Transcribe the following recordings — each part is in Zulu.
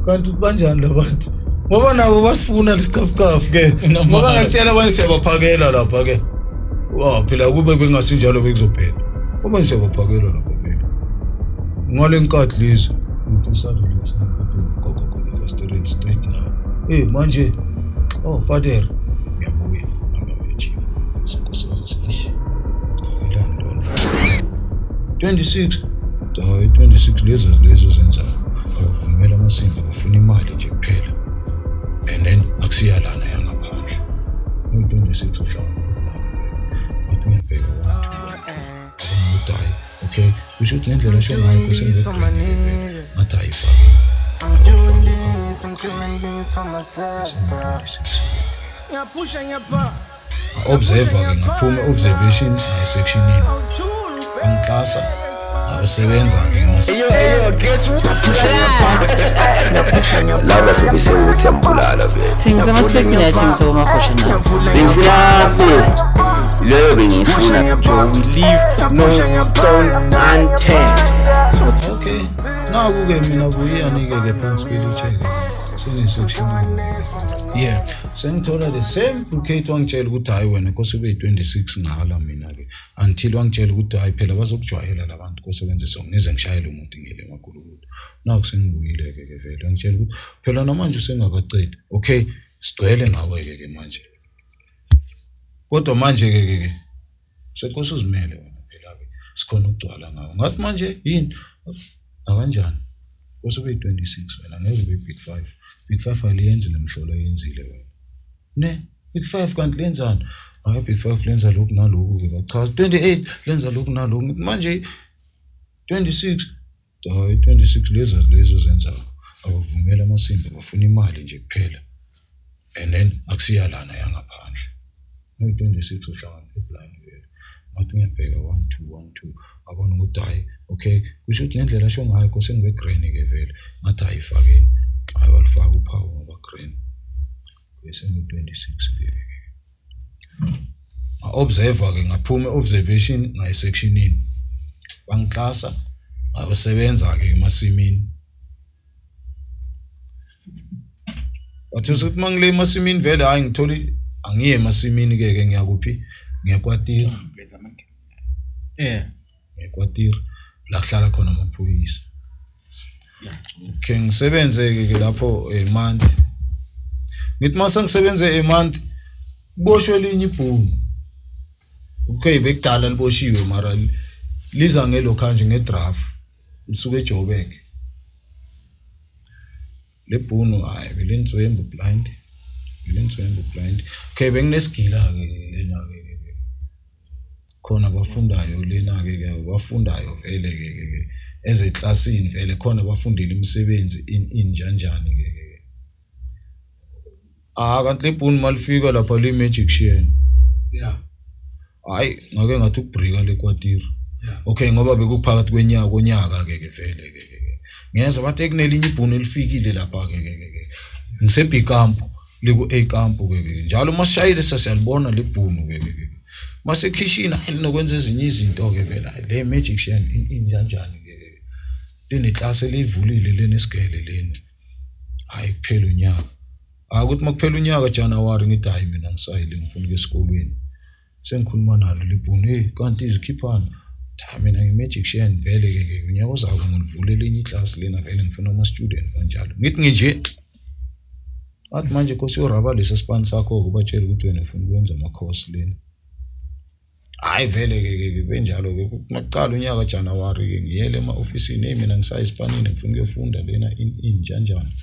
kanti banjani labantu ngoba nabo basifuna lesikhafukafu ke ngoba ngakutshela abantu siyabaphakela lapha ke phela kube bengasinjalo bekuzobheda uma siyabaphakela lapha vele ngale nkathi lezi uthi usadlulisa ngempateni gogo fasteren straight now manje father ngiyabuya ngabe chief sokusebenza London 26 hayi 26 lezo zenza avumela amasimba ufuna imali nje kuphela and then akusiyalana yangaphandle no 26 uhlala wathi ngiyabheka 1 2 abantu die okay kusho ukuthi nendlela esho ngayo kusengigreen ngathi ayifake observe ke ngaphuma observation na sectionini angiklasa asebenza ke laba sobise uthi ambulala vele Things must be connecting so much now. leyo bengifuna Joe we leave no stone unturned. okay naku ke mina buyanike ke phansi kwelicheke sine section yeah sengithola the same bouquet wangitshela ukuthi hayi wena kose ube 26 ngala mina ke until wangitshela ukuthi hayi phela bazokujwayela labantu kosebenzisa ngize ngishayele umuntu ngile emakhulukudu naku sengibuyile ke vele wangitshela ukuthi phela namanje usengakaqedi okay sidwele ngawe ke manje kodwa manje ke sekose uzimele wena phela ke sikhona ukugcwala ngawe ngathi manje yini akanjani kose ube 26 wena ngeke ube big 5 aliyenzi lemhlolo yenzile wena ne big 5 kanti lenzani hayi big 5 lenza lokhu nalokhu ke bachaza 28 lenza lokhu nalokhu manje 26 hayi 26 lezo zenza abavumela amasimba bafuna imali nje kuphela and then akusiyalana yangaphandle no 26 uhlangana eblind vele ngathi ngiyabheka 1 2 abona ukuthi hayi okay kusho ukuthi nendlela esho ngayo kose ngibe green ke vele ngathi ayifakeni hayi walifaka uphawu ngoba green bese ngi 26 ke observe ke ngaphuma observation ngayi sectionini bangiklasa ngasebenza ke emasimini wathi usuthi mangile emasimini vele hayi ngitholi angiye emasimini ke ngiyakuphi ngekwatira ngekwatira la kuhlala khona amaphoyisa ke ngisebenze ke lapho month ngithi mase ngisebenze month boshwe linye ibhunu okay bekudala liboshiwe mara liza ngelo khanje ngedraft lisuke eJoburg lebhunu hayi belentswembu blind okay benginesigila ke lena ke khona bafundayo lena ke bafundayo vele ke ezeklasini vele khona bafundile imisebenzi injanjani ke kanti lebhunu malifika lapha le magician hayi ngake ngathi ukubreaka lekwatira okay ngoba bekuphakathi konyaka ke vele ke ngeza bathi kunelinye ibhunu elifikile lapha ke ngisebig camp liku A camp ke njalo masishayile sasiyalibona lebhunu ke mase kitchen ayinokwenza ezinye izinto ke vela le magician injanjani ke lene class elivulile lene sigele lene hayi kuphela unyaka akuthi makuphela unyaka January ngithi hayi mina ngisayile ngifuna ke esikolweni sengikhuluma nalo lebhunu kanti izikhiphana mina ngimagician vele ke unyaka ozayo ngivulele enye iclass lena vele ngifuna ama student kanjalo ngithi nginje athi manje kosi yoraba lesa span sakho kubatshela ukuthi wena ufuna ukwenza ama course lena hayi vele ke benjalo ke maqala unyaka January ke ngiyele ema officeini mina ngisayispanini ngifuna ukuyofunda lena injanjani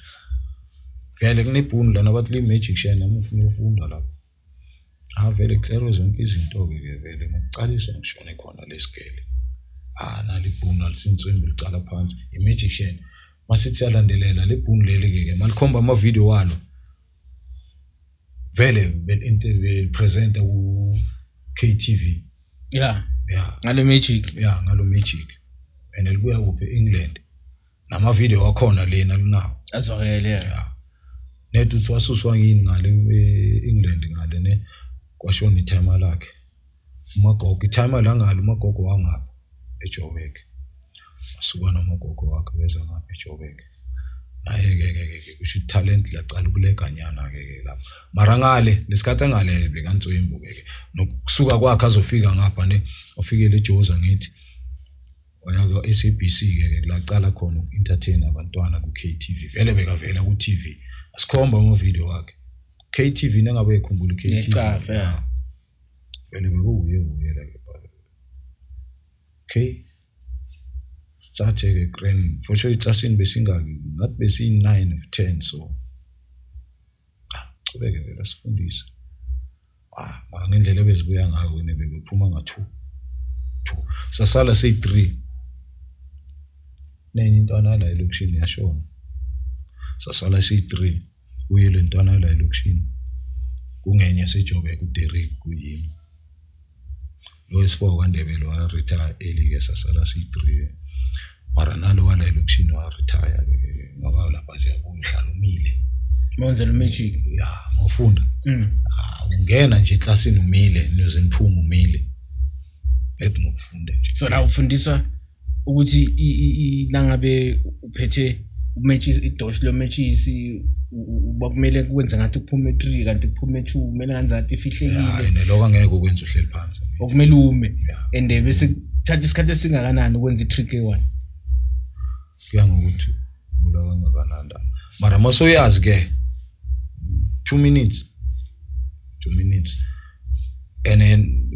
vele kunebhunu lana bathi le magician nami ufuna ukufunda lapho vele clear zonke izinto ke vele maqalisa ngishone khona lesigele nalibhunu alisintswembu licala phansi imagician masithi yalandelela lebhunu lele ke malikhomba ama video walo vele be presenter ku KTV ngalo magic ngalo magic and libuya kuphi England nama video wakhona lena lunawo azwakele nethu wasuswa ngini ngale England ngale ne kwashona itime lakhe umagogo itime la ngalo umagogo wangapha eJoburg asuka nomagogo wakhe weza ngapha eJoburg Naye kusho talent laqala ukuleganyana ke lapha mara ngale lesikhathi ngale bekantswimbu ke nokusuka kwakhe azofika ngapha ne ofikele eJoza ngithi waya ku SABC ke laqala khona uku-entertain abantwana ku KTV vele bekavela ku TV asikhomba ngo video wakhe KTV nengabe ekhumbula KTV vele bekuye la ke baba okay start ke grand for sure iclassini besingaki ngathi besi 9 of 10 so qhubeke vele sifundise mara ngendlela bezibuya ngayo ne bephuma nga2 sasala say 3 nenye intwana la elokushini yashona sasala say 3 uyile intwana la elokushini kungenye sejobe ku Derrick kuyimi lo is4 kwaNdebele wa retire early ke sasala say 3 mara nalo wala elokushini wa retire ke ngoba lapha siyabuya uhlala umile Monzela Magic ya mawufunda ungena nje eclassini umile niyoze niphuma umile ethi ngokufunda nje so la ufundiswa ukuthi langabe uphethe umatches idosh lo matches bakumele kwenza ngathi kuphume 3 kanti kuphume 2 kumele kanzathi ifihlekile hayi lokho angeke ukwenza uhleli phansi okumele ume and bese thatha isikhathi esingakanani ukwenza i-trick e1 kuya ngokuthi ula kangakanani mara masoyazi ke 2 minutes and then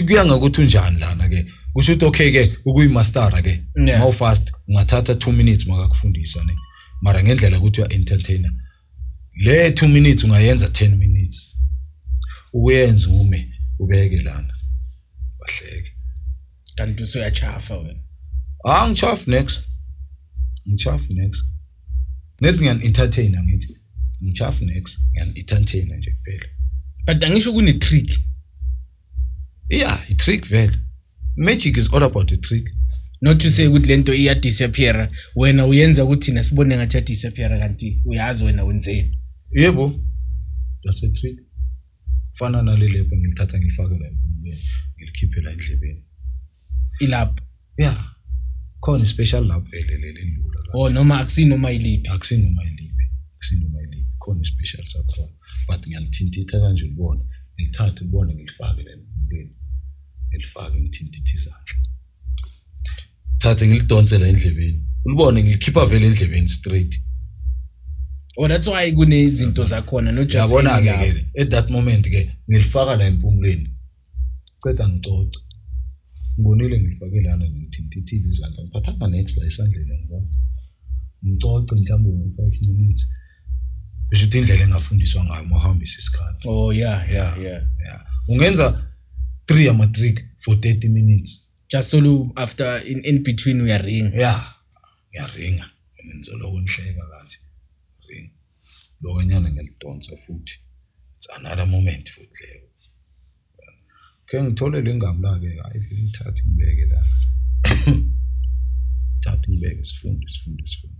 kuya ngokuthi unjani lana ke kusho ukuthi okay ke ukuyimaster ke maw fast ungathatha 2 minutes makakufundisa ne mara ngendlela ukuthi uya entertainer le 2 minutes ungayenza 10 minutes uyenza ume ubeke lana bahleke kanti usuyachafa wena ngichafa next nethi ngiyan entertainer ngithi ngichafa next ngiyan entertainer nje kuphela but angisho kune trick i trick vele magic is all about a trick not to say ukuthi lento iya disappear wena uyenza ukuthi nasibone ngathi ya disappear kanti uyazi wena wenzeni yebo that's a trick fana nalele ngilithatha ngilifaka la empumulweni ngilikhiphe la endlebeni ilap khona special lab vele leli lula noma akusinoma ilipi khona special sakhona but ngiyalithintitha kanje ulibone ngilithathe ubone ngilifake la empumulweni ngilifake ngithintithe izandla thathe ngilidonse la endlebeni ulibone ngilikhipha vele endlebeni straight that's why kunezinto zakhona no just yabona ke at that moment ke ngilifaka la empumulweni ceda ngicoce ngibonile ngilifake lana ngithintithile izandla ngiphathanga next la isandleni ngibona ngicoce mhlawumbe 5 minutes bese indlela engafundiswa ngayo mahambisa isikhathi yeah ungenza 3 ama trick for 30 minutes just solo after in between we are ring ngiyaringa ngenzolo konhleka kanje ring lokanyana ngiyalidonsa futhi it's another moment futhi leyo ke ngithole lengam la ke hayi ngithathe ngibeke la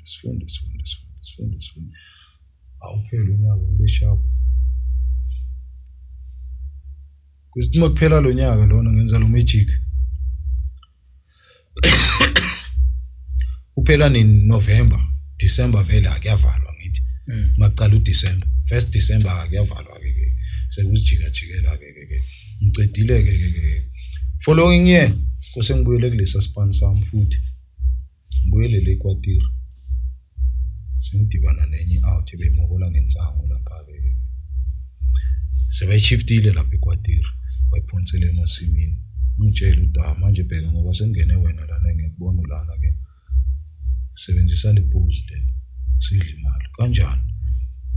sifunde awuphela unyaka ube sharp kuthi makuphela lo nyaka lona ngenza lo magic uphela ni November December vele akuyavalwa ngithi maqala uDecember 1 December akuyavalwa ke sekuzijika jikela ke ngicedile ke following year kuse ngibuyele kulesa span sami futhi ngibuyele le eQuartier sengidibana nenye out bemokola ngensango lapha ke sebeyishiftile lapha eQuartier bayiphonsele emasimini ngitshela uDa manje bheka ngoba sengene wena lana ngiyakubona ulana ke sebenzisa le pose then sidla imali kanjani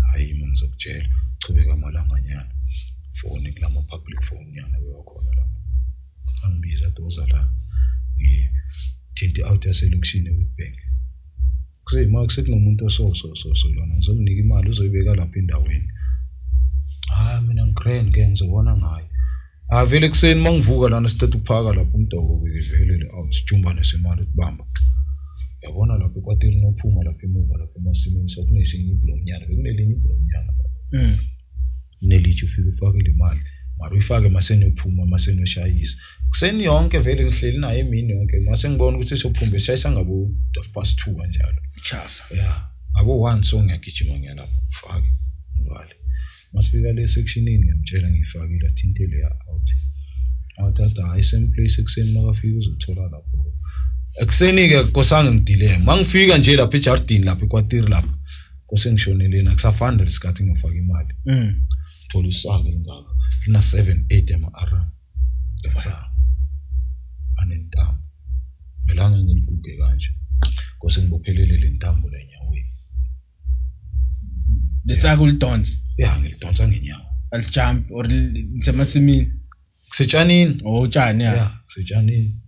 hayi mina ngizokutshela chubeka amalanganyana phone kulama public phone yana bewakhona lapha angibiza doza la thinti out yaselokishini eWitbank kuze ma kusekunomuntu so lana ngizomnika imali uzoyibeka lapha endaweni mina ngigrand ke ngizobona ngayo vele kuseni mangivuka lana sithatha ukuphaka lapha umdoko vele le out sijumbane semali ukubamba yabona lapha eQuartier nophuma lapha emuva lapha emasimini sokunesinye iblomnyana bekunelinye iblomnyana lapha nelithi ufike ufake le mali mara uyifake masene uphuma masene ushayisa kuseni yonke vele ngihleli naye emini yonke mase ngibona ukuthi sophumbe shayisa ngabo 2:30 kanjalo chafa abo one song ngiyagijima ngiyalapha ufake ngivale masifika le sectionini ngiyamtshela ngifakile athintele ya out athatha hayi same place ekseni makafika uzothola lapho ekseni ke kosanga ngidile mangifika nje lapha ejardini lapha ekwatiri lapha kose ngishonelena akusafanda lesikhathi ngifaka imali thola isaka ngaka ina 7-8 ama-aram ngetsanga anentambo melanga ngiliguge kanje kose ngibophelele le ntambo lenyaweni lesaka ulidonsa ya ngilidonsa ngenyawo alijump or semasimini kusetshanini utshani ya kusetshanini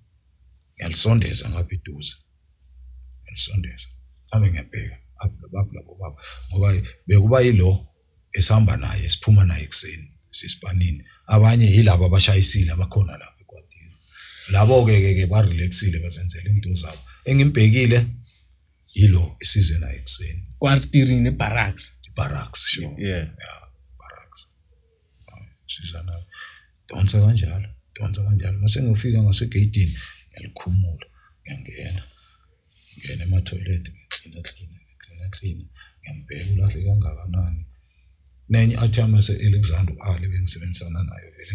ngiyalisondeza ngapha iduze ngiyalisondeza ame ngiyabheka baba ngoba bekuba yilo esihamba naye esiphuma naye ekseni sisipanini abanye yilabo abashayisile abakhona lapha ekwatini labo ke ba relaxile bazenzela into zabo engimbhekile yilo isize naye ekseni kwartirini barracks sure yeah barracks sizana donsa kanjalo mase ngifika ngasegateini ngiyalikhumula ngiyangena ema toilet clean ngiyambheka ulahle kangakanani nenye athama se-Alexander Ali bengisebenzisana nayo vele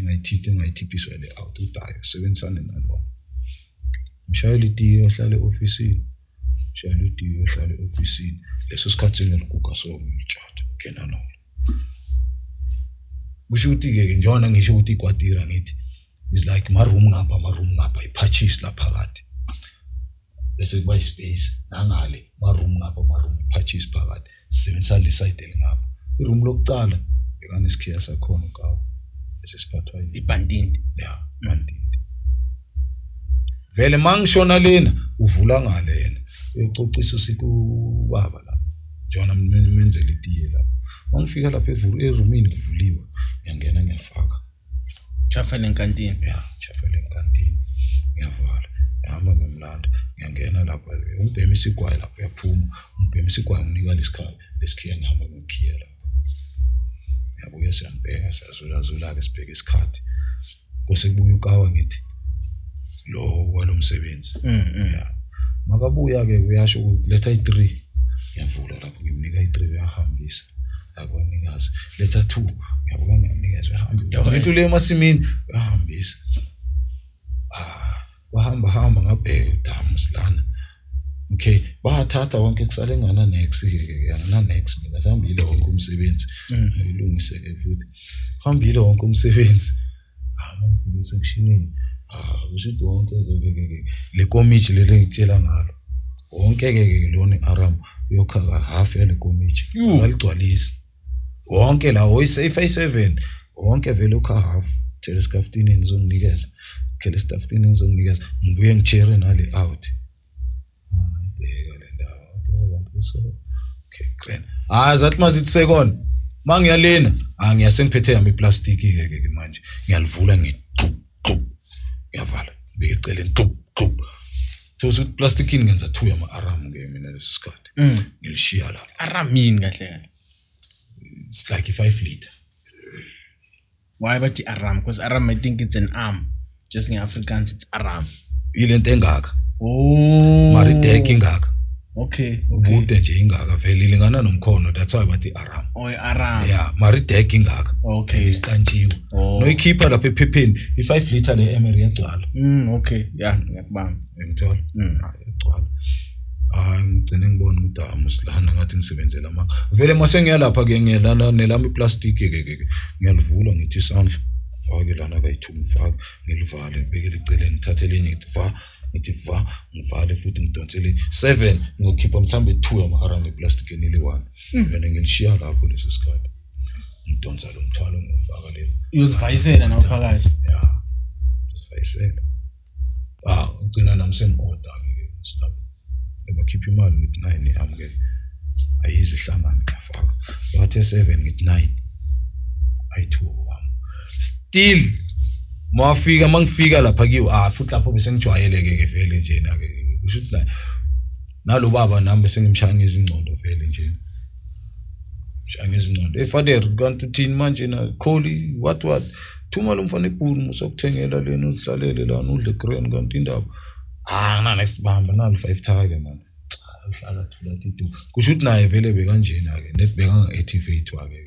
ngayithipiswa le out udayo sebenzisane nalona mshayeli itiyo ohlala eofisini leso sikhathi ngiliguga so ngithatha kena nalo kusho ukuthi ke njona ngisho ukuthi ikwatira ngithi is like ma room ngapha ipurchase lapha kade bese kuba ispace nangale ma room ipurchase phakathi sisebenzisa le side elingapha iroom lokuqala bekane isikhiya sakhona ugawo bese siphathwa ibandindi ya bandindi vele mangishona lena uvula ngale yena uyococisa sikubaba la jona menzela itiye lapha mangifika lapha eroomini kuvuliwe ngiyangena ngiyafaka chafele enkantini ngiyavala ngihamba ngomlando ngiyangena lapha umbhemi isigwayi lapha uyaphuma umbhemi isigwayi unika lesikhiya ngihamba ngokhiya lapha yabuye siyambheka siyazula ke sibheke isikhathi kuse kubuya ukawa ngithi lo walomsebenzi ya makabuya ke uyasho ukuthi letha i3 ngiyavula lapho ngimnika i3 uyahambisa akwanikazi letha 2 ngiyabuka ngiyamnikeza uyahamba ngithi le emasimini uyahambisa wahamba ngabheka udamu silana okay bathatha wonke kusale ngana next mina hambile wonke umsebenzi ayilungise ke futhi hambile wonke umsebenzi ngifike sectionini usithi wonke le committee lele ngitshela ngalo wonke ke lona aram uyokhaka half yale committee ngaligcwalisa wonke la oyisafe 7 wonke vele ukha half tell staff 15 ngizonginikeza khele staff 15 ngizonginikeza ngibuye ngichere nale out bheka le ndawo abantu so okay great zathi mazithi second mangiyalena ngiyasengiphethe yami iplastic ke manje ngiyalivula ngiyavala beke eceleni so plastic ngenza 2 yama-aram ke mina leso sikhathi ngilishiya lapha aramini kahle it's like a 5 liter why but aram because aram I think it's an arm just in Afrikaans it's aram ilento engaka mari deck ingaka okay ubude nje ingaka vele ilingana nomkhono that's why bathi aram aram yeah mari deck ingaka okay istantshiwe noyikhipha lapha ephepheni i5 liter le emery yagcwala okay yeah ngiyakubamba ngithola yagcwala ngicene ngibona ukuthi amusilana ngathi ngisebenzela vele mase ngiyalapha ke ngiyelana nelami iplastic ke ngiyalivula ngithi isandla fake lana kayi2 mfaka ngilivale ngibekele eceleni thathe lenye ngithi va ngivale futhi ngidonsele 7 ngokhipha mhlambe 2 yama-aram eplastic enili 1 vele ngilishiya lapho leso sikhathi ngidonsa lo mthwalo ngifaka le uyozivayisela nawuphakathi ya uzivayisela ugcina nami sengorder ke stop bakhipha imali ngithi 9 yami ke ayizihlangane ngafaka bathe 7 ngithi 9 ayi2 wami still mangifika lapha kiwo futhi lapho bese ngijwayeleke ke vele nje na ke kusho ukuthi nalo baba nami bese ngimshaya izingcondo vele nje shaya izingcondo father kanti uthini manje na kholi what thuma lo mfana ebhulu musokuthengela lena udlalele lana udle green kanti indaba nana isibamba nalo 5 thaka ke man uhlala thula tidu kusho ukuthi naye vele bekanjena ke net bekanga-activate wake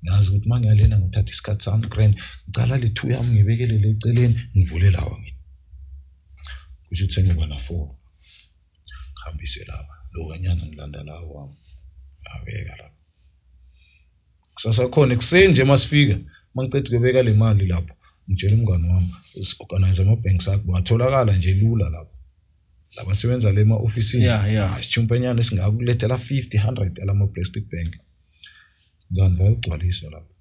yazi ukuthi mangiyalena ngithatha isikhathi sami grand ngicala le 2 yami ngibekele le eceleni ngivule lawa ngithi kusho ukuthi sengiba na 4 khambise lapha lo kanyana ngilanda lawa wami abeka lapha kusasa khona kusenje masifika mangicede ukubeka le mali lapho ngitshela umngane wami organize ama banks akho batholakala nje lula lapho laba sebenza le ema-ofisini sijumpenyana esingakulethela 50-100 alama plastic bank ngani vayogcwalisa lapho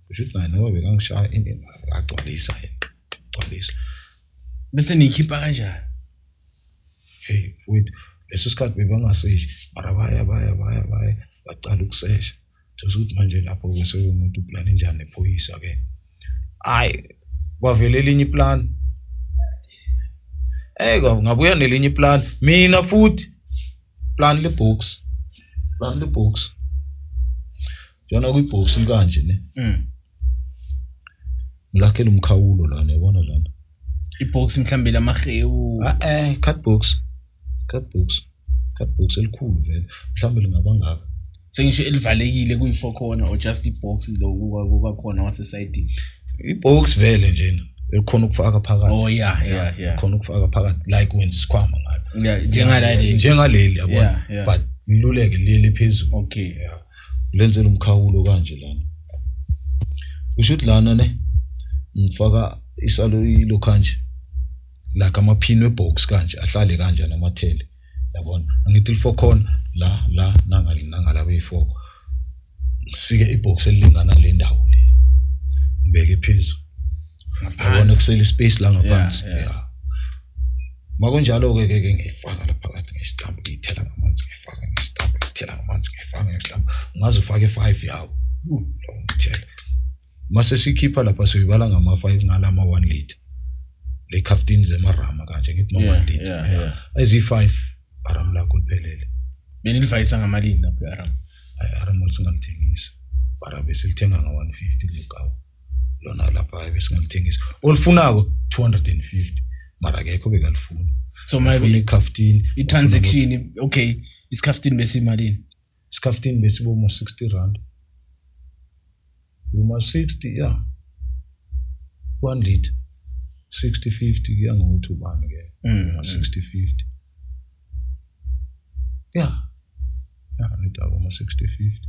kusho ukuthi naye noba bekangishaya into agcwalisa bese niyikhipha kanjani hey futhi leso sikhathi bebangaseshi mara baya bacala ukusesha ukuthi manje lapho bese umuntu uplan njani nephoyisa ke hayi kwavela elinye iplan ngabuya nelinye iplan mina futhi plan le box jona kwi box kanje ne ngilakela umkhawulo lana yabona lana ibox mhlambe lamahewu cut box elikhulu vele mhlambe lingaba ngaka sengisho elivalekile kuyi4 corner or just ibox lo kukakhona wase side ibox vele njena elikhona ukufaka phakathi yeah khona ukufaka phakathi like wenza isikhwama ngalo njengaleli yabona but luleke leli phezulu okay lenzela umkhawulo kanje lana kusho ukuthi lana ne ngifaka isalo ilo kanje like amaphini webox kanje ahlale kanje namathele yabona angithi li4 corner la nangala be4 ngisike ibox elilingana le ndawo le ngibeke phezulu yabona kusele space la ngaphansi makunjalo ke ngiyifaka la phakathi ngestamp ngithela ngamanzi ngifaka ngestamp ngithela ngamanzi ngifaka ngestamp ngaze ufake 5 yawo lo ngithela mase sikhipha lapha soyibala ngama 5 ngalama 1 liter le khaftini zemarama kanje ngithi ma 1 liter ezi5 aram la kuphelele benilivayisa ngamalini lapho aram aram singalithengiswa bara bese lithenga nga150 lekawo lona lapha bese ngalithengiswa olifunako 250 mara akekho bekalifuna so maybe ikhaftini i-transaction okay isikhaftini bese imalini isikhaftini bese bomo 60 rand bomo 60 1 liter 60-50 kuya ngokuthi ubani ke 60-50 nita bomo 60-50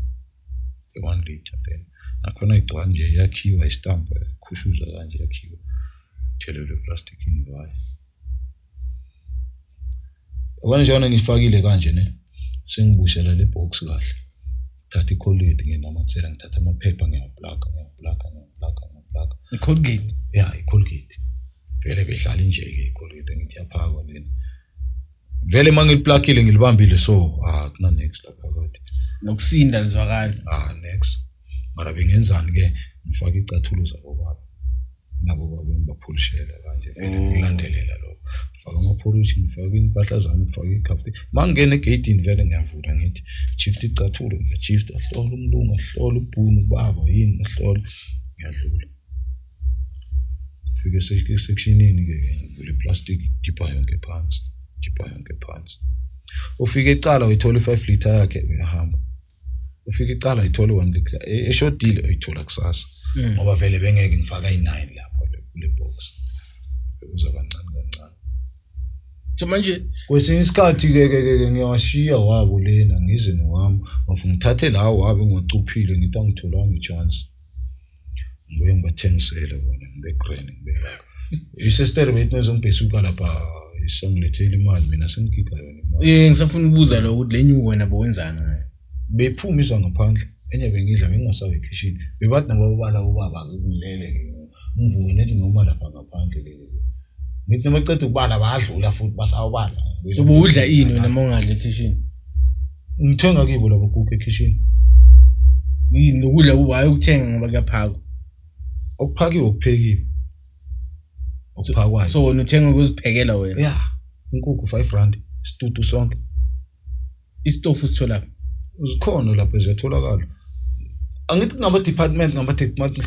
1 liter then nakhona igcwa nje yakhiwa istamp khushuza kanje yakhiwa thelele plastic invayo wena njana ngifakile kanje ne sengibushela le box kahle thatha icolgate ngenamathela ngithatha amaphepha ngiyaplaka icolgate icolgate vele behlala nje ke icolgate ngithi yaphakwa lena vele mangiliplakile ngilibambile so kuna next lapha kodwa nokusinda lizwakala next mara bengenzani ke ngifaka icathulo zabo baba nabo baba ngibapholishela kanje vele ngilandelela lo ngifaka amapholishi ngifaka impahla zami ngifaka ikhafti mangene egate vele ngiyavula ngithi shift icathulo ngiya-shift ahlola umlungu ahlola ubhunu baba yini ahlola ngiyadlula fike sectionini ke ngivula iplastic dipha yonke phansi ufike icala uyithola 5 liter yakhe uyahamba ufike icala uyithola 1 liter eshodile uyithola kusasa ngoba vele bengeke ngifaka i9 lapho le box bekuza kancane so manje kwesinye isikhathi ke ngiyashiya wabo lena ngize nowami ngifuna ngithathe lawo wabe ngocuphile ngithi angitholanga ichance ngibuye ngibathengisele bona ngibe-grand ngibela isister bethu nezongibhesuka lapha isangilethela imali mina sengigiga yona imali ngisafuna ukubuza lo ukuthi lenyuko wena bowenzana ngayo bephumisa ngaphandle enye bengidla bengingasawe ekitchen bebathi nababala ubaba ngilele ngivuke nethi ngoma lapha ngaphandle ngithi namacede ukubala bayadlula futhi basawubala so budla ini wena mongadla ekitchen ngithenga kibo labo cook ekitchen yini lokudla kubaye ukuthenga ngoba kuyaphakwa okuphakiwe okuphekiwe okuphakwayo so unothenga ukuziphekela wena inkukhu 5 rand isitutu sonke istofu sithola uzikhona lapha eziyatholakala angithi ngaba department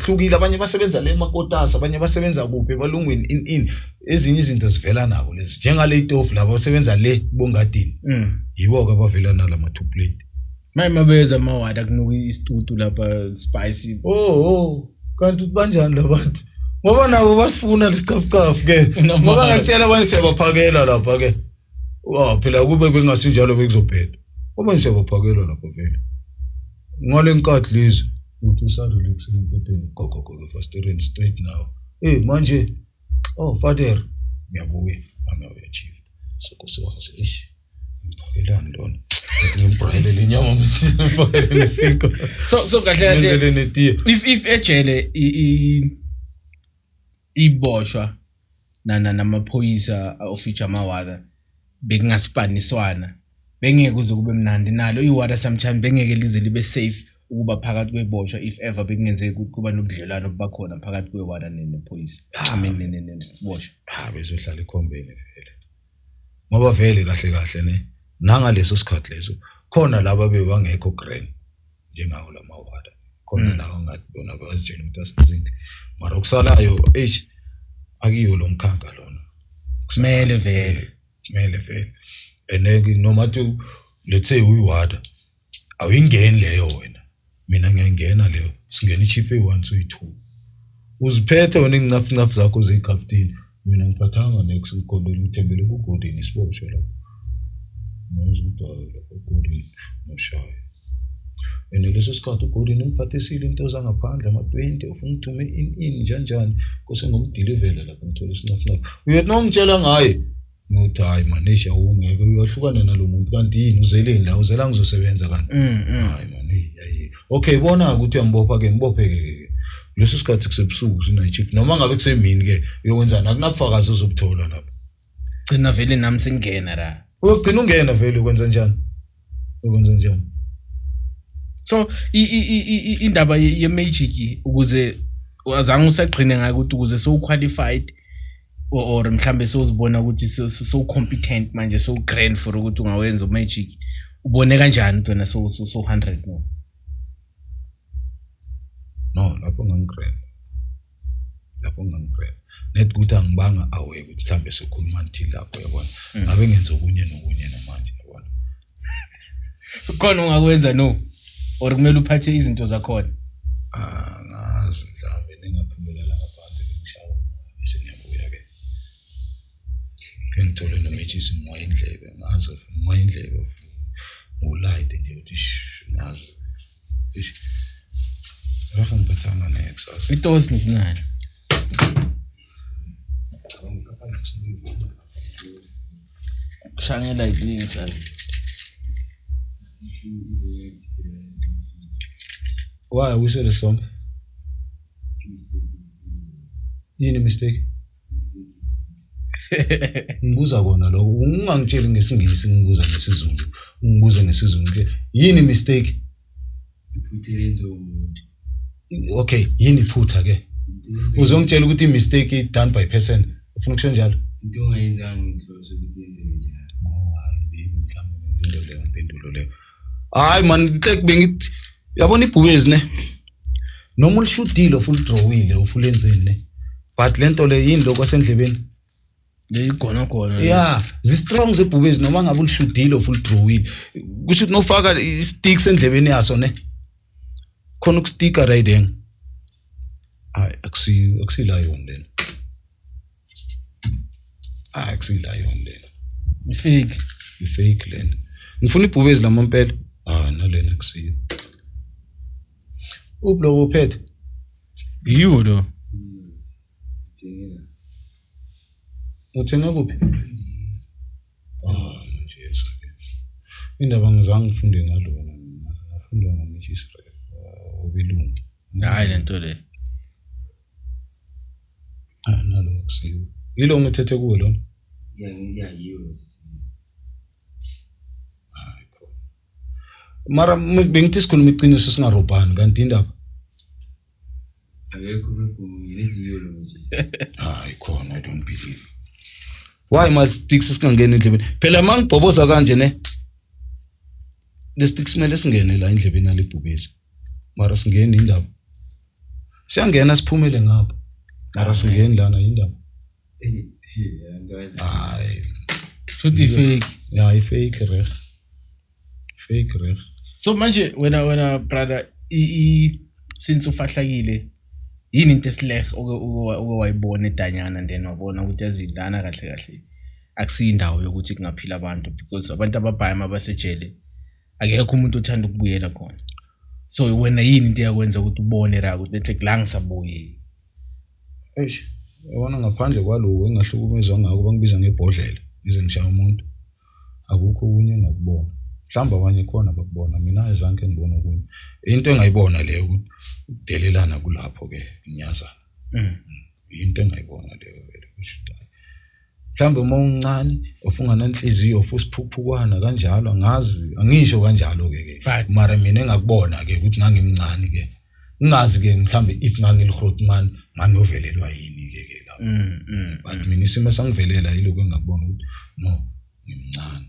hlukile abanye basebenza le emakotasa abanye basebenza kuphi ebalungwini in ezinye izinto zivela nabo lezi njengale itofu labo basebenza le bongadini yibo ke abavela nalama two plate mayimabeza amawada kunuka istutu lapha spicy kanti banjani labantu ngoba nabo basifuna lesicafucafu ke ngoba ngitshela abanye siyabaphakela lapha ke phela kube bengasinjalo bekuzobheda ngoba siyabaphakela lapha vele ngale nkathi lezi uthi usadulekise empeteni gogo faster straight now manje father ngiyabuya ana uyachief sokusiwazi ngiphakelani lona ethi ngimbrayele lenyama msifakele nesiko so kahle if ejele iboshwa namaphoyisa official amawada bekungaspaniswana bengeke kuze kube mnandi nalo iwada sometimes bengeke lize libe safe ukuba phakathi kweboshwa if ever bekungenzeka kuba nobudlelwano obakhona phakathi kwewada nephoyisa nesibosha bezohlala ikhombeni vele ngoba vele kahle ne nangaleso sikhathi leso khona laba bebangekho grand njengawo lamawada khona la ngathi bona bazitshela ukuthi astrictly mara kusalayo akiyo lo mkhanga lona kumele vele eneki noma tu let's say uyiwada awuyingeni leyo wena mina ngiyangena leyo singena ichief e1 so i2 uziphethe wena incafu zakho zekhafitini mina ngiphathanga next ngikondela uthembele kugodini siboshwe lapho nozudala kugodini noshaya leso sikhathi ugodini ngiphathisile into zangaphandle ama20 ufuna ukuthume in njani kuse ngomdelivela lapho ngithola isinafu uyethi nongitshela ngaye nothi hayi manisha ungeke uyohlukana nalomuntu kanti yini uzeleni la uzela ngizosebenza kanti hayi mani okay bona ukuthi uyambopha ke ngibopheke leso sikhathi kusebusuku sina chief noma ngabe kusemini ke uyokwenzana akunabufakazi uzobuthola lapho gcina vele nami sengena la uyogcina ungena vele ukwenza njani so indaba ye-magic ukuze azange usaqine ngayo ukuthi ukuze so qualified or mhlambe sozibona ukuthi so competent manje so grand for ukuthi ungawenza magic ubone kanjani wena so 100 no lapho ngangigrand net ukuthi angibanga away ukuthi mhlambe sokhuluma until lapho yabona ngabe ngenza okunye namanje yabona khona ungakwenza no or kumele uphathe izinto zakhona ngazi mhlambe ningaphumelela ngaphandle ngishaya bese ngiyabuya ke ngithola nomatches ngwayindlebe ngazi ngwayindlebe ulight nje uthi ngazi rafa ngiphathanga next itos nisinani shangela idini sala why we said some yini mistake ngibuza kona lokho ungangitsheli ngesingisi ngibuza ngesizulu ke yini mistake iphuthelenzwe okay yini phutha ke uzongitshela ukuthi mistake done by person ufuna ukusho njalo into ongayenzanga ngihlose ukuthi yenzeke njalo hayi mhlawumbe ngililo leyo impendulo leyo hayi man bengithi yabona ibhubezi ne noma ulishudile full drawile ufulenzeni but lento le yini lokho sendlebeni leyigona yeah zi strong zebhubezi noma ngabe ulishudile full drawile kusho ukuthi nofaka isticks endlebeni yaso ne khona ukustika right then hayi akusilayo lena akusilayo lena ifake lena ngifuna ibhubezi lamampela nalena akusiyo ublo uphethe yiwo lo uthenga kuphi manje yeso indaba ngizange ngifunde ngalona ngafunda ngoMisrael obelungu hayi lento le nalo akusiyo yilo ngithethe kuwe lona yiwo mara bengithi sikhuluma iqiniso singarobhani kanti indaba akekho yiwo lo nje hayi khona I don't believe why mal sticks singangena endlebeni phela mangibhoboza kanje ne le sticks mele singene la endlebeni alibhubezi mara singeni indaba siyangena siphumele ngapha mara singeni lana indaba hayi futhi fake yeah fake reg so manje wena brother since ufahlakile yini into esileh wayibona eDanyana then wabona ukuthi yazindana kahle akusiyindawo yokuthi kungaphila abantu because abantu ababhaya mabasejele akekho umuntu othanda ukubuyela khona so wena yini into yakwenza ukuthi ubone la ukuthi la ngisabuye yabona ngaphandle kwaloko engahlukumezwa ngako bangibiza ngebhodlela ize ngishaya umuntu akukho kunye ngakubona mhlamba abanye khona bakubona mina azange ngibona kunye into engayibona leyo ukuthi udelelana kulapho ke inyazana into engayibona leyo vele kusho mhlamba uma uncane ofungana inhliziyo ofusiphuphukwana kanjalo angazi angisho kanjalo ke mara mina engakubona ke ukuthi ngangimncane ke ngazi ke mhlambe if ngangilihrotman ngangovelelwa yini ke lapho but mina isimo sangivelela yiloko engakubona ukuthi no ngimncane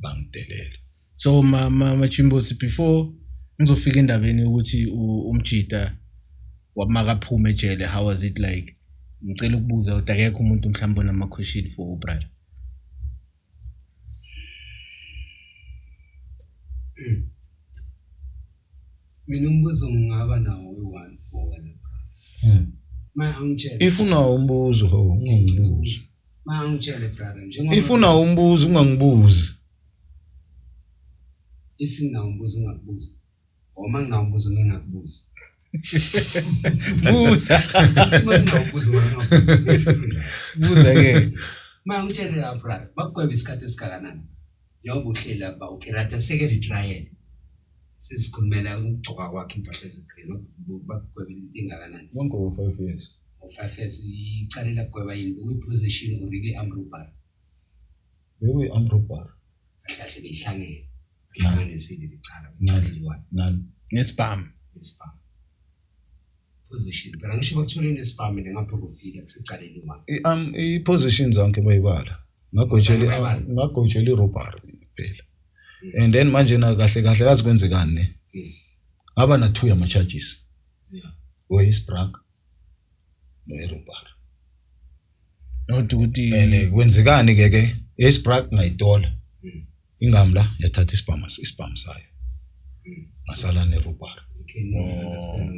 bangidelela so Machimbozi before ngizofika endabeni ukuthi umjida wamakaphuma ejele how was it like ngicela ukubuza ukuthi akekho umuntu mhlawumbe onama question for brother mina umbuzo ngingaba nawo we1 for wena brother angitshele ifuna umbuzo ho ungangibuza angitshele brother njengoba ifuna umbuzo ungangibuzi ifuna umbuzo ungakubuza uma ngingawubuza ngingakubuza buza buza ke angitshele la brother bakugweba isikhathi esikakanani njengoba uhlela ba ukirata second trial sisikhulumela ukugcoka kwakhe impahla ezigreen bakugweba into engakanani wonke 5 years 5 years icalela kugweba yini uyiposition urike amrubar bewe amrubar ahlahle behlangene hlanganisile licala ucaleliwana nani nespam position phela ngisho bakuthole nespam nengaprofile kusicaleliwana i-position zonke bayibala ngagojela irobari phela and then manje na kahle kazi kwenzekani ngaba na 2 yama charges oyisbrak no irobari nokuthi ene kwenzekani ke isbrak ngayitola ingamla yathatha ispam sayo ngasala nerobari okay no understand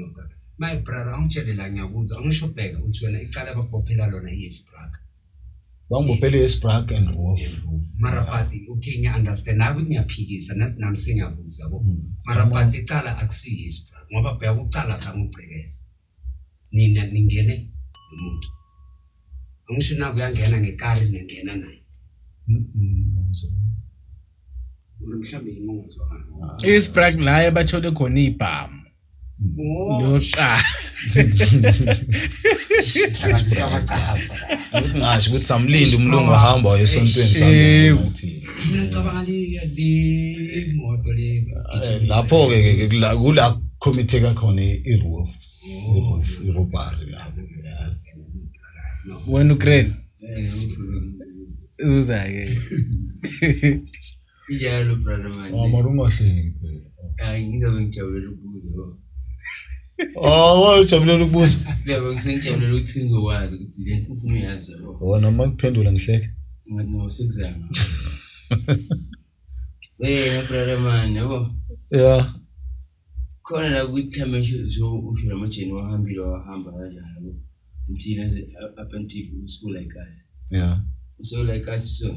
my brother angitshelela ngiyakuza angisho bheka uthi wena icala bakubophela lona isbrak bangibophele isbrak and roof marapati okay ngiya understand ukuthi ngiyaphikisa nami sengiyabuza yabo marapati icala akusiyi isbrak ngoba bheka ucala sangicekeza nina ningene umuntu angisho na kuyangena ngekari ngengena naye mhlambe imongazwana isbrak la bathole khona ibhamu lo cha ngasho ukuthi samlindi umlungu ohamba esontweni sami ngicabanga le imoto le lapho ke kula committee kakhona iroof irobari la wena ugrade uza ke ijalo brother man amarungahleki phela ngingabe ngijabulela ukubuza wajabulela ukubuza lebo ngisengijabulela ukuthi ngizokwazi ukuthi lento ufuna uyazi yabo wona makuphendula ngihleke no sekuzama brother man yabo yeah khona la ukuthi mhlawumbe usho lamajeni wahamba kanjalo until up until school like us yeah so like us so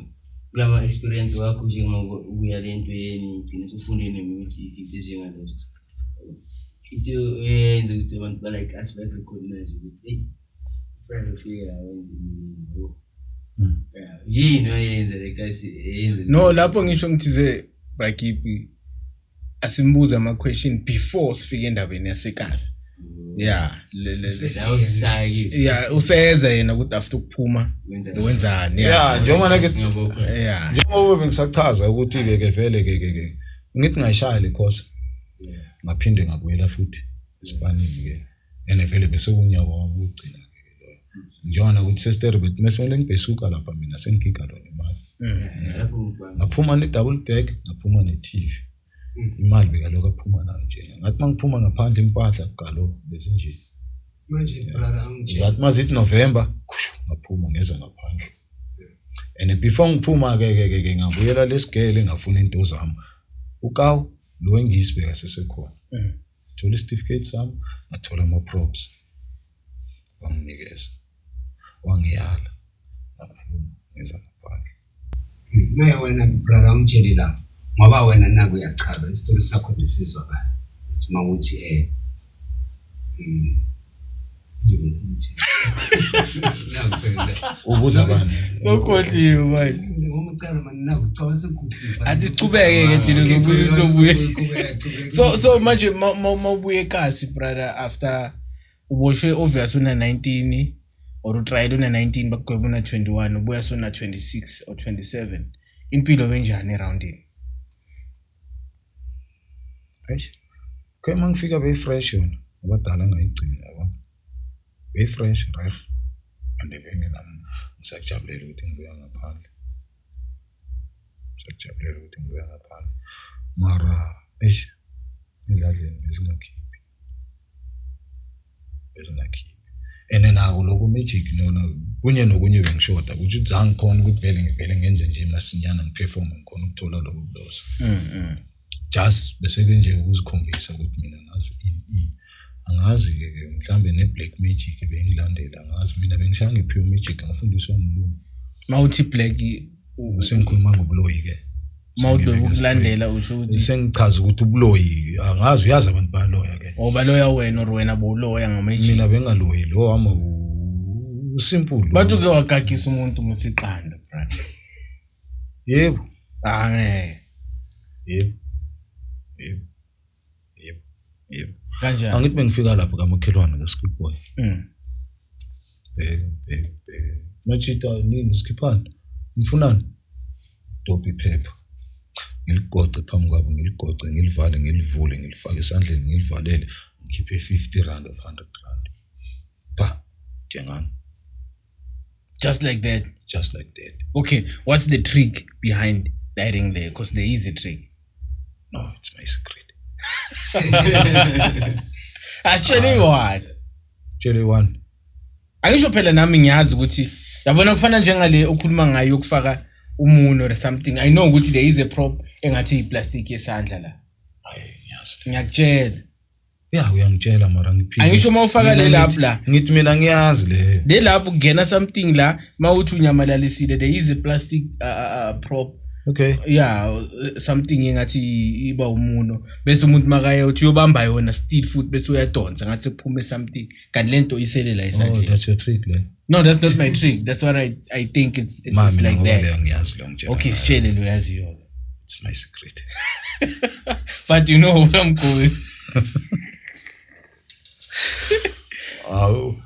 kulama experience wakho njengoba ubuya lento yeni ugcina usufundile nemithi izingalezo into yenze ukuthi abantu ba like us back recognize ukuthi hey friend ufika wenze yini yini oyenze like us yenze no lapho ngisho ngithize Brakipi asimbuza ama question before sifike endabeni yasekazi yeah yeah useza yena ukuthi after ukuphuma wenzani yeah njengoba njengoba bengisachaza ukuthi ke vele ke ngithi ngayishaya le course ngaphinde ngabuyela futhi esipanini ke ene vele bese kunyaka wabugcina ke loyo njengoba ukuthi sesteribet mase ngibhesuka lapha mina sengigika lona imali ngaphuma ne double deck ngaphuma ne TV imali bekaloko aphuma nayo nje ngathi mangiphuma ngaphandle impahla galo bese nje manje brother angitshela zathi mazithi November ngaphuma ngeza ngaphandle and before ngiphuma ke ngabuyela lesigele ngafuna into zami ukaw lo engisibeka sesekhona thola certificate sami ngathola ama props wanginikeza wangiyala ngaphuma ngeza ngaphandle naye wena brother angitshela la ngoba wena naku uyachaza isitori sakho lesizwa kahle uthi mawuthi ubuza bani Sokhohliwe manje. ngoma ucela manje naku cha sekukhulile Athi sichubeke ke thina zobuye. So manje mawubuye ekhasi brother after uboshwe obvious una 19 or utrial una 19 bakugweba una 21 ubuya sona 26 or 27 impilo benjani around it eish ke mangifika be fresh yona abadala ngayigcina yabona be fresh reg andivene nami ngisajabulela ukuthi ngibuya ngaphandle mara eish idladleni besingakhiphi ene nako lokho magic nona kunye nokunye bengishoda ukuthi zange khona ukuthi vele ngenze nje masinyana ngiperform ngikhona ukuthola lokho kudosa just bese nje ukuzikhombisa ukuthi mina ngazi angazi ke mhlambe ne black magic bengilandela ngazi mina bengishaya ngepure magic ngafundiswa ngumlungu mawuthi black sengikhuluma ngobuloyi ke mawudo ukulandela usho ukuthi sengichaza ukuthi ubuloyi angazi uyazi abantu baloya ke obaloya wena or wena boloya ngamaji mina bengaloyi lo wama simple bathu ke wagagisa umuntu musiqanda brother yebo ngeke yebo kanjani angithi bengifika lapho kamakhelwane ke schoolboy machita nini skiphana mfunani dopi phepha ngiligoce phambi kwabo ngiligoce ngilivale ngilivule ngilifake esandleni ngilivalele ngikhiphe 50 rand of 100 rand pa jengani just like that okay what's the trick behind dieting there because there is a trick no it's my secret actually what tell one angisho phela nami ngiyazi ukuthi yabona kufana njengale okhuluma ngayo ukufaka umuno or something I know ukuthi there is a prop engathi iplastic yesandla la hayi ngiyazi ngiyakutshela yeah uyangitshela mara ngiphila angisho mawufaka le lapha la ngithi mina ngiyazi le lapho kungena something la mawuthi unyamalalisile there is a plastic prop okay yeah something engathi iba umuno bese umuntu makaye uthi uyobamba yona still foot bese uyadonsa ngathi kuphume something kanti lento iselela esandleni oh that's your trick le no that's not my trick that's what I think it's like that ngiyazi lo ngitshela okay sitshele lo yazi yona it's my secret but you know where I'm going oh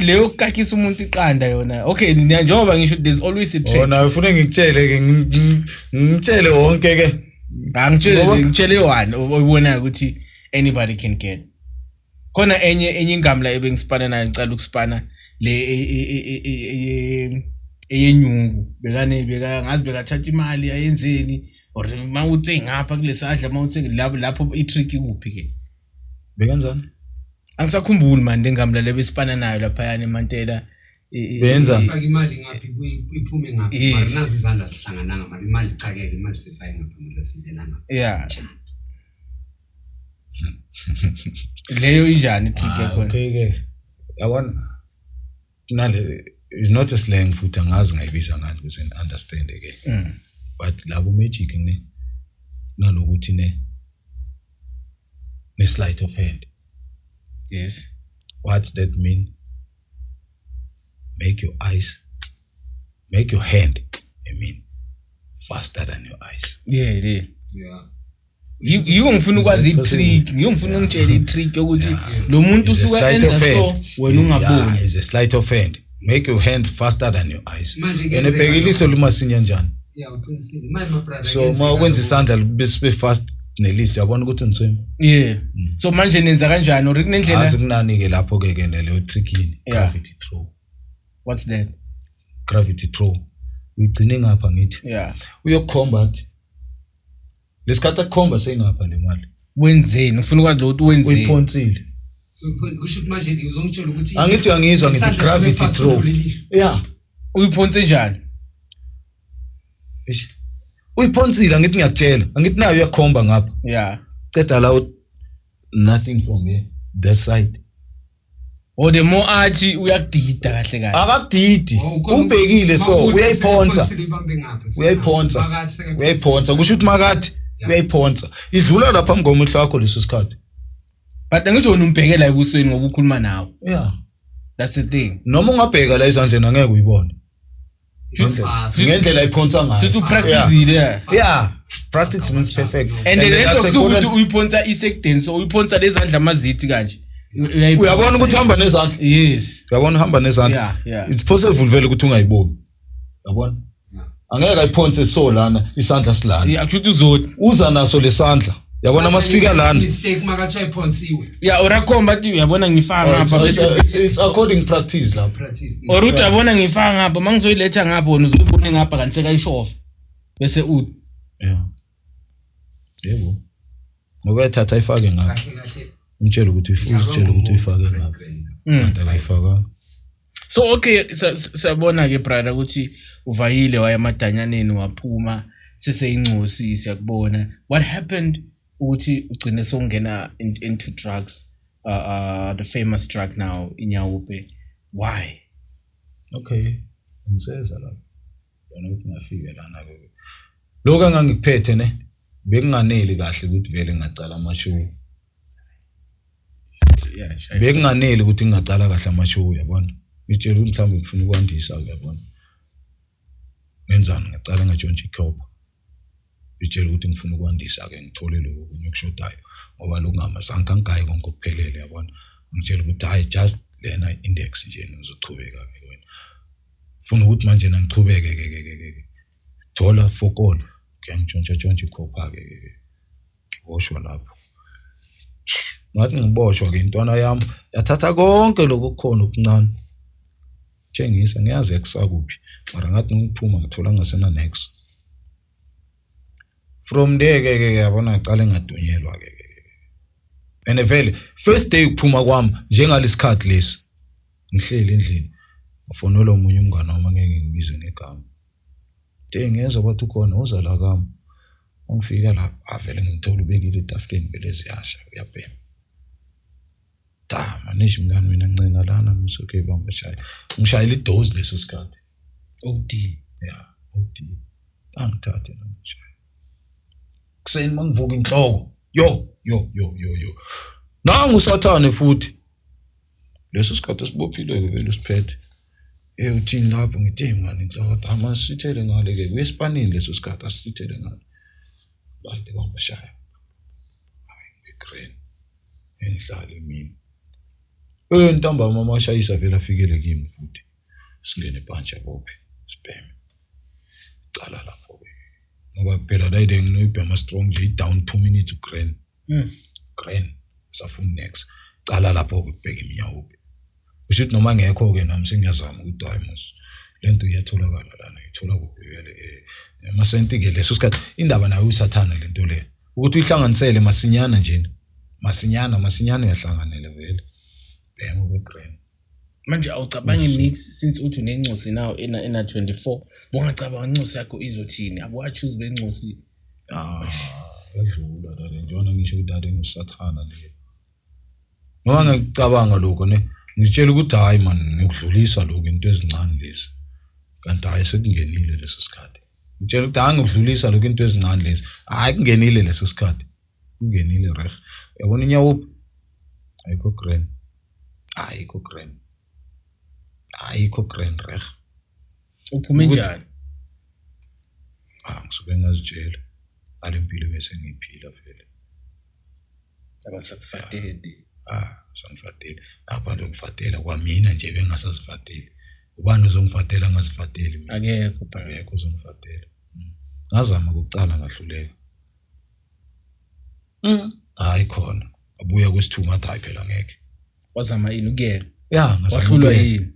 le ukakisa umuntu iqanda yona okay njengoba ngisho there's always a trick ona ufuna ngikutshele ke ngitshele wonke ke ngitshele one oyibona ukuthi anybody can get khona enye ingamla ebengisipana nayo ngicela ukusipana le eyenyungu beka ngazi bekathatha imali ayenzeni or mawuthe ngapha kulesadla mawuthe lapho itrick ikuphi ke bekenzani angisakhumbuli manje ngamla lebesipana nayo lapha yana eMantela benza faka imali ngaphi iphume ngaphi mara nazi izandla sihlangananga mara imali icakeke imali sifake ngapha mara singelanga yeah leyo injani trick yakho okay ke yabona nale is not a slang futhi angazi ngayibiza ngani ukuze understand ke but labo magic ne nalokuthi ne sleight of hand. Yes. What's that mean? Make your hand, faster than your eyes. Yeah, it is. Yeah. You ngifuna ukwazi itrick, ngifuna ungitshela itrick ukuthi lo muntu usuka enza so wena ungaboni. Is a sleight of hand. Make your hand faster than your eyes. Enebhekilito limasinya njani? Yeah, uqinisile. My brother. So mawukwenza isandla bese fast nelist yabona ukuthi ngitsema. Yeah. So manje nenza kanjani or kunendlela? Asikunani ke lapho ke leyo trick yini? Gravity throw. What's that? Gravity throw. Uyigcine ngapha ngithi. Yeah. Uyokhomba lesikhathi akukhomba sengapha le mali wenzeni ufuna ukwazi ukuthi wenzeni uyiphonsile kusho ukuthi manje uzongitshela ukuthi angithi uyangizwa ngithi gravity drop yeah uyiphonse njani uyiphonsile angithi ngiyakutshela angithi nayo uyakhomba ngapha yeah ceda la nothing from here that side or the more athi uyakudida kahle kahle akakudidi ubhekile so uyayiphonsa kusho ukuthi makathi uyayiphonsa idlula lapha ngomhla wakho leso sikhathi but angisho wena umbhekela ebusweni ngoba ukhuluma nawe yeah that's the thing noma ungabheka la izandleni angeke uyibone ngendlela iphonsa ngayo sithi upractice yeah practice means perfect and that's ukuthi uyiphonsa isekudeni so uyiphonsa lezandla amazithi kanje uyabona ukuthi hamba nezandla yes uyabona hamba nezandla it's possible vele ukuthi ungayiboni yabona angeke ayiphonse so lana isandla silana yakuthi uzothi uza naso lesandla yabona masifika lana mistake makathi ayiphonsiwe urakhomba athi uyabona ngifaka ngapha bese it's according practice la oruthi yabona ngifaka ngapha mangizoyiletha ngapha wona uzobona ngapha kanti sekayishofa bese uthi yebo ngoba ethatha ifake ngapha kahle umtshela ukuthi uzitshela ukuthi uyifake ngapha kanti akayifaka so okay sabona ke brother ukuthi uvayile waya emadanyaneni waphuma seseyincosi siyakubona what happened ukuthi ugcine songena into drugs the famous drug now inyawupe why okay ngiseza la yona ukuthi ngafika lana ke lokho angangikuphethe ne bekunganeli kahle ukuthi vele ngicala amashow bekunganeli ukuthi ngicala kahle amashow yabona ngitshela ukuthi mhlawumbe ngifuna ukwandisa uyabona ngenzani ngicala ngajontshi ikhopha ngitshela ukuthi ngifuna ukwandisa ke ngithole lokho kunye kushodayo ngoba lokungamazange angayi konke kuphelele yabona ngitshela ukuthi hayi just lena index nje ngizochubeka ke wena ufuna ukuthi manje nangichubeke ke thola fokolo ke ngitshontsha ikhopha ke boshwa lapho ngathi ngiboshwa ke intwana yami yathatha konke lokukhona okuncane tshengisa ngiyazi ekusakuphi mara ngathi ngiphuma ngithola ngasena next from there ke yabona ngicala engadunyelwa ke and vele first day ukuphuma kwami njengalesikhathi lesi ngihleli endlini ngafonela umunye umngane wami ngeke ngibize ngegama ngiyezwa bathi ukhona uza la kami ungifika lapha avele ngithola ubekile etafuleni vele ziyasha uyabhema manish mngani mina ncenga lana msokhe bamba shaya ngishayela idoze leso sikhathi OD yeah OD angithathe namshaya kuseni mangivuka inhloko yo nangu usathane futhi leso sikhathi sibophile vele usiphethe uthini lapho ngithi mngani inhloko amasithele ngale ke kuyespanini leso sikhathi asithele ngale bantu bamba shaya hayi ngegreen enhlale mina ntambama amashayisa vele afikele kimi futhi singene ebhantsha bophi sibheme cala lapho ke ngoba phela la ide nginoyibhema strong nje down 2 minutes ugreen green safuna next cala lapho kubheka iminyawupe ushithi noma ngekho ke nami singiyazama ukuthi hayi mos lento iyatholakala lana ithola kubhekele amasenti ke leso sikhathi indaba nayo usathana lento le ukuthi uyihlanganisele masinyana nje masinyana uyahlanganele vele bhema kwegreen manje awucabangi mix since uthi unencosi nawo ena 24 bongacabanga incosi yakho izothini abuwachoose bencosi edlula la njona ngisho ukuthi ade ngusathana le noma ngicabanga lokho ne ngitshela ukuthi hayi man ngikudlulisa lokho into ezincane lezi kanti hayi sekungenile leso sikhathi ngitshela ukuthi hayi ngikudlulisa lokho into ezincane lezi hayi kungenile leso sikhathi kungenile reg yabona inyawupe ayikho green reg uphume njani ngisuke ngazitshela alempilo bese ngiphila vele abasakufatele sangifatele abantu ngifatela kwamina nje bengasazifateli ubani uzongifatela ngazifateli mina akekho uzongifatela ngazama ukucala ngahluleka hayi khona abuya kwesithuma athi hayi phela ngeke wazama yini ukuyena ngazama wahlulwa yini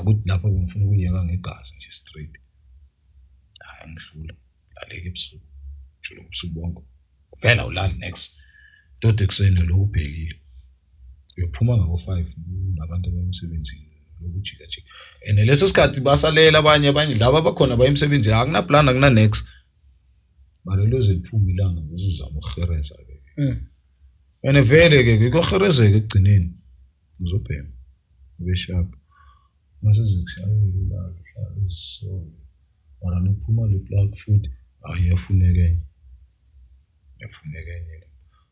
ukuthi lapho ngifuna ukuyeka ngegazi nje straight ngihlula laleke ebusuku julu ubusuku bonke vela ulala next tot ekseni lokubhekile uyophuma ngabo 5 nabantu abayemsebenzini lokujika jika and leso sikhathi basalela abanye laba abakhona bayemsebenzi akuna plan akuna next baloze liphuma ilanga uzuzama ukuhereza ke ene vele ke ukuherezeka ekugcineni uzobhema ube sharp mase zikushayela hlala isole wala nophuma le plug futhi ayafuneka enye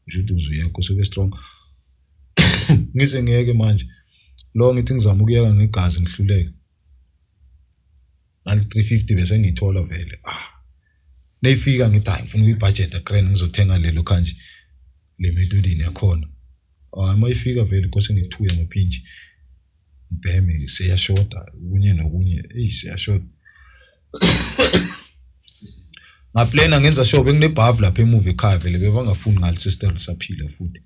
ushuthi uzuyakho sobe strong ngize ngeke manje lo ngithi ngizama ukuyeka ngegazi ngihluleke nali 350 bese ngithola vele neyifika ngithi hayi ngifuna ukuyibudget akrene ngizothenga lelo kanje le methodini yakhona mayifika vele kose ngithuya ngaphinji mbheme seyashota kunye nokunye seyashota ngaplana ngenza sure benginebhavu lapha emuva ekhaya vele bebangafuni ngale sister saphila futhi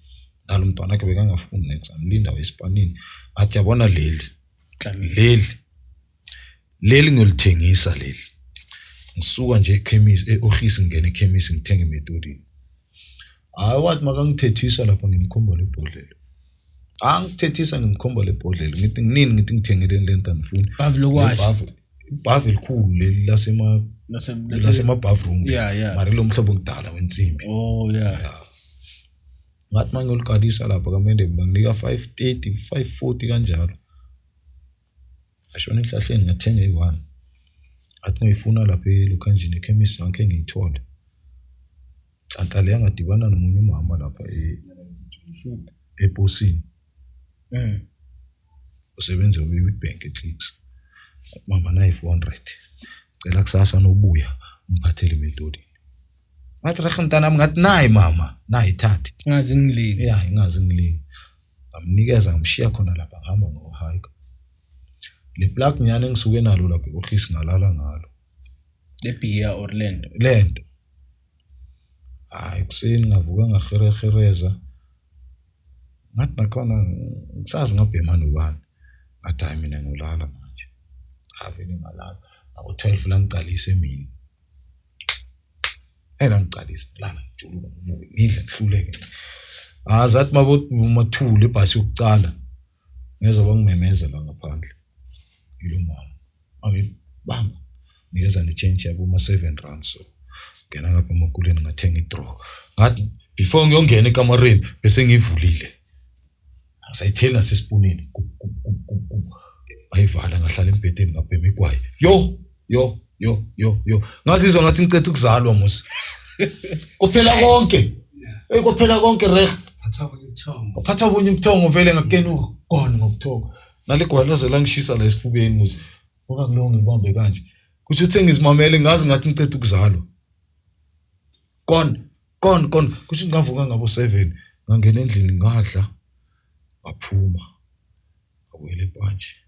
ngalo mntwana ke bekangafuni next amlinda weSpanini athi yabona leli ngilithengisa leli ngisuka nje ekhemisi eoffice ngene ekhemisi ngithenge methodini wathi makangithethisa lapha ngimkhombo lebhodlela angithethisa ngimkhombo lebhodlela ngithi nginini ngithi ngithengele lento ngifuni bhavu elikhulu leli lasema bathroom mari lo mhlobo ngidala wensimbi ngathi mangiyoliqalisa lapha kamende nginika 530 540 kanjalo ashona enhlahleni ngathenga i1 athi ngiyifuna lapha elokanjini ekhemisi ngeke ngiyithola antale yangadibana nomunye umama lapha eposini usebenza kwi-bank eclicks mama nayi 400 cela kusasa nobuya umphathele methodini ngathi rekhantana ngathi nayi mama nayi thathi ngazi ngilini ingazi ngilini ngamnikeza ngamshiya khona lapha ngihamba ngohike le plug nyane ngisuke nalo lapha eoffice ngalala ngalo le beer Orlando lento kuseni ngavuka ngahereza ngathi nakhona ngisazi ngabhema nobani ngathi hayi mina ngolala manje avele ngalala abo 12 la ngicalise mina ngicalise lana ngijuluka ngivuke ngidla ngihluleke azathi mathule ebhasi yokucala ngeza bangimemeza la ngaphandle yilo mama angibamba nikeza ne change yabo ma 7 rand so ngena ngapha emakuleni ngathenga idraw ngathi before ngiyongena ekamareni bese ngivulile asayithela nasesipunini ayivala ngahlala embedeni ngabhema igwayi yo ngazizwa ngathi ngicethe ukuzalwa musi kuphela konke reg uphatha ubunye ubuthongo vele ngakena ukona ngobuthongo naligwayi lazela ngishisa la esifubeni musi ngoba kulonge ngibambe kanje kusho ukuthi ngizimamele ngazi ngathi ngicethe ukuzalwa kon kusho ngavuka ngabo 7 ngangena endlini ngadla baphuma awele panje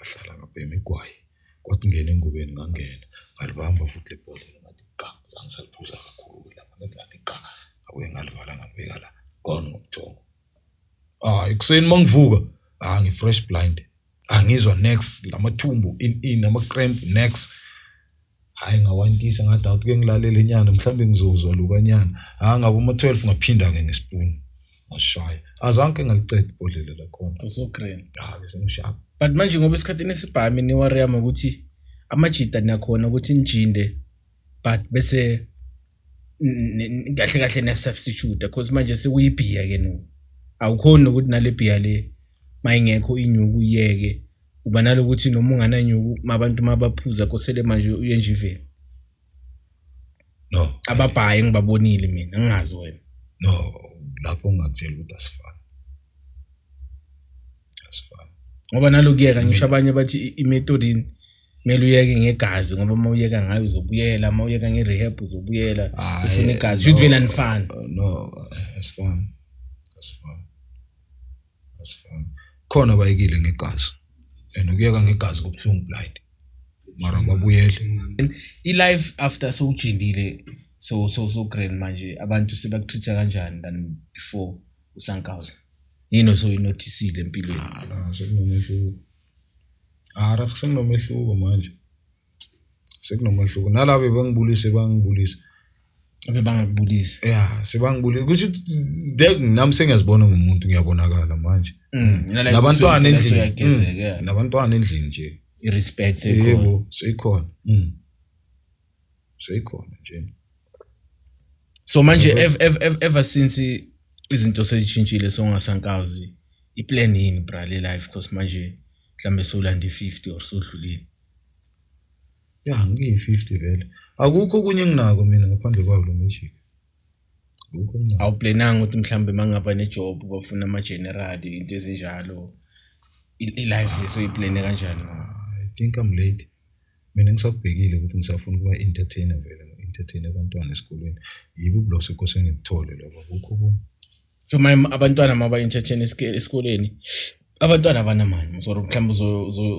hlala ngabhema igwayi kwathi ngene engubeni ngangena ngalibamba futhi lebhodlela ngathi zangisaliphuza kakhulu lapha ngathi abuye ngalivala ngabeka la gone ngobuthongo ekuseni mangivuka ngifresh blind ngizwa next lamathumbu in ama cramp next hayi ngawantisa ngathi awuthi ke ngilalele inyana mhlambe ngizozwa lokanyana ngabo ma 12 ngaphinda ke ngespoon ngashaya azanke ngalicede ibhodlela la khona usogreen bese ngishap but manje ngoba esikhathini esibhami niwariyama ukuthi amajita nakhona ukuthi njinde but bese kahle ne substitute because manje sekuyibhiya ke no awukhona ukuthi nale bhiya le mayingekho inyuku uyeke uba nalokuthi noma ungananyuku mabantu mabaphuza kosele manje uyenjive no ababhaye ngibabonile mina ngingazi wena no lapho ngakutshela ukuthi asifani ngoba nalokuyeka ngisho abanye bathi imethodini mele uyeke ngegazi ngoba mawuyeka ngayo uzobuyela mawuyeka ngerehab uzobuyela ufuna igazi should vela nifana no asifani khona bayekile ngegazi ukuyeka ngegazi kubuhlungu blind mara babuyele i-life after so ujindile so grand manje abantu sebakutreat kanjani than before usankauza yini so inotisile empilweni sekunomehluko sekunomehluko manje sekunomehluko nalabo bangibulise bebangakubulisa yeah sebangibulile kusho dek nami sengiyazibona ngumuntu ngiyabonakala manje nabantwana endlini nabantwana endlini nje irespect yebo seyikhona seyikhona nje so manje ever since izinto sezitshintshile songasankazi iplan yini bra le life cause manje mhlambe solanda 50 or sodlulile ya ngiyi-50 vele akukho kunye enginako mina ngaphandle kwawo lo magic akukho enginako awuplananga ukuthi mhlambe mangaba nejob bafuna ama-general into ezinjalo i-life soyiplane kanjani I think I'm late mina ngisakubhekile ukuthi ngisafuna ukuba entertainer vele entertain abantwana esikolweni yibo bloso kose ngikuthole lokho akukho kunye so abantwana maba entertain esikoleni abantwana abanamali so mhlawumbe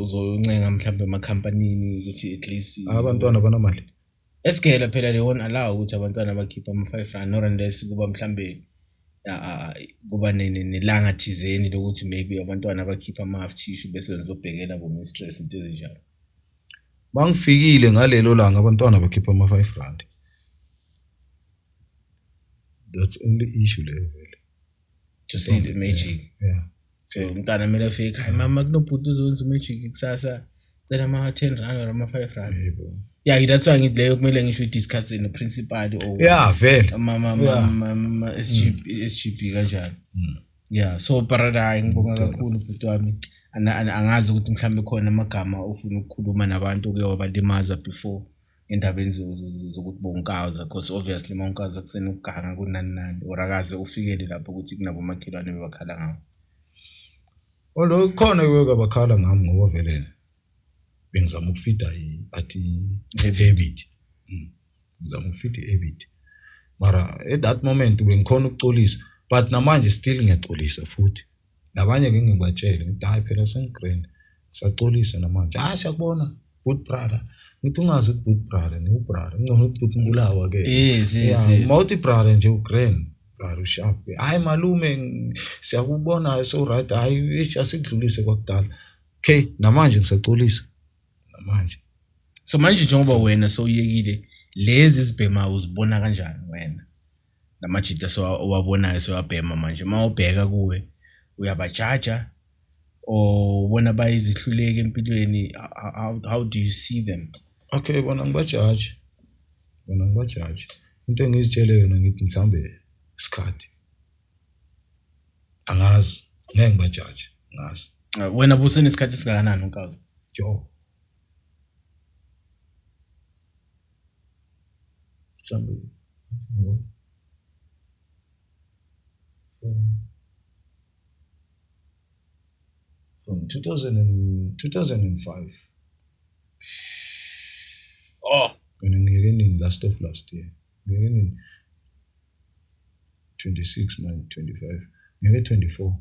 uzoncenga mhlawumbe emakhampanini ukuthi at least abantwana banamali esikele phela they won't allow ukuthi abantwana bakhipha ama-5 rand or unless kuba mhlawumbe kuba nelanga thizeni lokuthi maybe abantwana bakhipha ama-half tissue bese ngizobhekela bo-mistress into ezinjalo bangifikile ngalelo langa abantwana bakhipha ama-5 rand that's only issue level to see the magic yeah so umntana kumele afike ekhaya mama kunobhuti uzonza magic kusasa cela ama-10 rand or ama-5 rand yebo yeah that's why ngithi leyo kumele ngisho discuss no-principal or yeah vele SGB kanjalo yeah so parada ngibonga kakhulu bhuti wami angazi ukuthi mhlambe khona amagama ofuna ukukhuluma nabantu kuyobalimaza before endabeni zokuthi bonkaza because obviously monkaza kusenokuganga kunani or akaze ufikele lapho ukuthi kunabo makhelwane bebakhala ngawo lo khona kweka bakhala ngami ngoba vele bengizama ukufida habit ngizama ukufida habit mara at that moment bengikhona ukucolisa but namanje still ngiyacolisa futhi nabanye ngeke ngibatshele ngithi hayi phela sengigrand sacolisa namanje siyakubona good brother ngithi ungazi ukuthi good brother ngiubrother ngcono ukuthi Mbulawa ke mawuthi brother nje ugrand brother sharp hayi malume siyakubona so right hayi asikudlulise kwakudala okay namanje ngisacolisa namanje so manje njengoba wena sowuyekile lezi zibhema uzibona kanjani wena namajita owabonayo sowabhema manje mawubheka kuwe uyabajaja or ubona bayizihluleke empilweni how do you see them okay bona ngibajaji into engizitshele yona ngithi mhlambe isikhathi angazi ngeke ngibajaji ngazi wena busenesikhathi singakanani unkawuza yo mhlambe from 2005 when ngiyeke nini last year ngiyeke nini 26 man 25 ngiyeke 24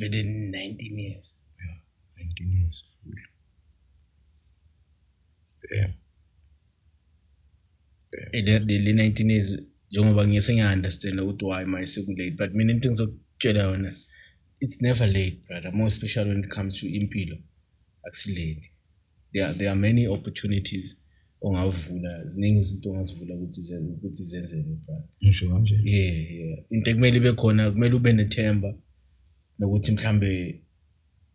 within 19 years yeah 19 years full the 19 years njengoba ngiyasengiya-understand ukuthi why manje sekulate but mina into engizokutshela yona it's never late brother more especially when it comes to impilo akusilate there are many opportunities ongavula ziningi izinto ongazivula ukuthi zenzeke brother ngisho kanje yeah into kumele ibe khona kumele ube nethemba nokuthi mhlambe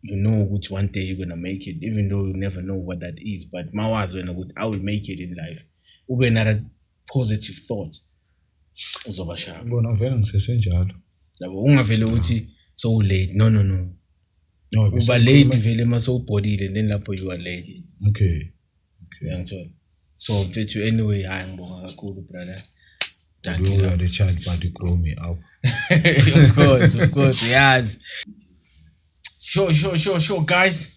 you know ukuthi one day you're going to make it even though you never know what that is but mawazi wena ukuthi I will make it in life ube na positive thoughts uzoba sharp bona vele ngisesenjalo yabo ungavele ukuthi so late no uba late vele maso ubhodile then lapho you are late okay ngiyangithola so mfethu anyway hayi ngibonga kakhulu brother thank you are the child but you grow me up of course yes sure guys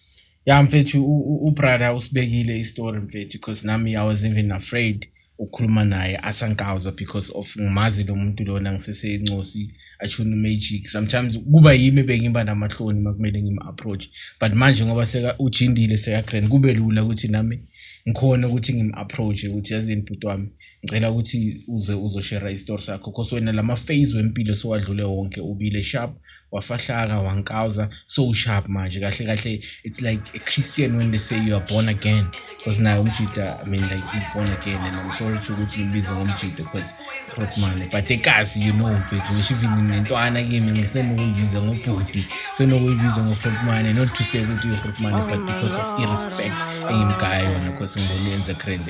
yeah mfethu brother usibekile istory mfethu because nami I was even afraid ukukhuluma naye asankawuza because of ngimazi lo muntu lona ngisesencosi achuna magic sometimes kuba yimi bengiba namahloni makumele ngim-approach but manje ngoba seka ujindile seka grand kube lula ukuthi nami ngikhona ukuthi ngim-approach ukuthi yazini bhuti wami ngicela ukuthi uzoshare istory sakho because wena lama phase wempilo sowadlule wonke ubile sharp wafahlaka wankauza so sharp manje kahle kahle it's like a Christian when they say you are born again because now umjida I mean like he's born again and I'm sorry to ukuthi ngibize ngomjida because Grootman but ekazi you know mfethu ngisho even nentwana kimi ngisenokuyibiza ngobhudi senokuyibiza ngoFrootman not to say ukuthi uGrootman but because of irrespect engimgayo because ngibona yenza trend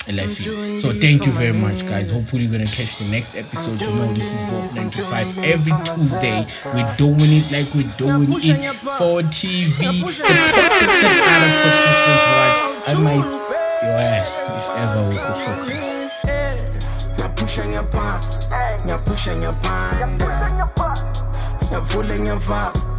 life. So thank you very much, guys. Hopefully you're gonna catch the next episode. You know this is Wolf 95 every Tuesday. We're doing it like we're doing it for TV. The podcast that other podcasters watch. I might your ass if ever we could focus. You're pushing your palm, you're pushing your palm, you're pulling your vibe.